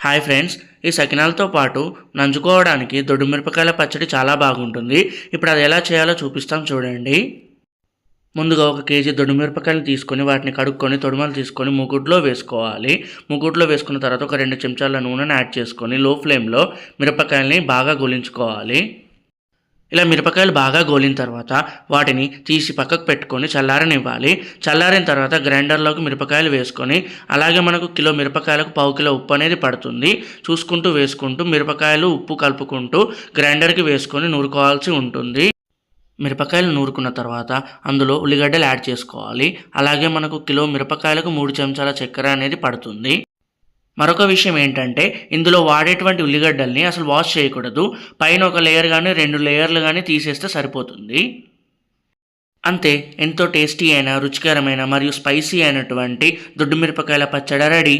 Hi friends, ఈ సకినాలతో పాటు నంచుకోవడానికి దొడ్డు మిరపకాయల పచ్చడి చాలా బాగుంటుంది. ఇప్పుడు అది ఎలా చేయాలో చూపిస్తాం చూడండి. ముందుగా 1 కేజీ దొడ్డు మిరపకాయలు తీసుకొని వాటిని కడుక్కొని తొడిమలు తీసుకొని మూకుడులో వేసుకోవాలి. మూకుడులో వేసుకున్న తర్వాత ఒక 2 చెంచాల నూనెను యాడ్ చేసుకొని లో ఫ్లేమ్లో మిరపకాయల్ని బాగా గోలించుకోవాలి. ఇలా మిరపకాయలు బాగా గోలిన తర్వాత వాటిని తీసి పక్కకు పెట్టుకొని చల్లారనివ్వాలి. చల్లారిన తర్వాత గ్రైండర్లోకి మిరపకాయలు వేసుకొని, అలాగే మనకు కిలో మిరపకాయలకు పావు కిలో ఉప్పు అనేది పడుతుంది. చూసుకుంటూ వేసుకుంటూ మిరపకాయలు ఉప్పు కలుపుకుంటూ గ్రైండర్కి వేసుకొని నూరుకోవాల్సి ఉంటుంది. మిరపకాయలు నూరుకున్న తర్వాత అందులో ఉల్లిగడ్డలు యాడ్ చేసుకోవాలి. అలాగే మనకు కిలో మిరపకాయలకు 3 చెంచాల చక్కెర అనేది పడుతుంది. మరొక విషయం ఏంటంటే, ఇందులో వాడేటువంటి ఉల్లిగడ్డల్ని అసలు వాష్ చేయకూడదు. పైన ఒక లేయర్ కానీ 2 లేయర్లు కానీ తీసేస్తే సరిపోతుంది. అంతే, ఎంతో టేస్టీ అయిన, రుచికరమైన మరియు స్పైసీ అయినటువంటి దొడ్డు మిరపకాయల పచ్చడి రెడీ.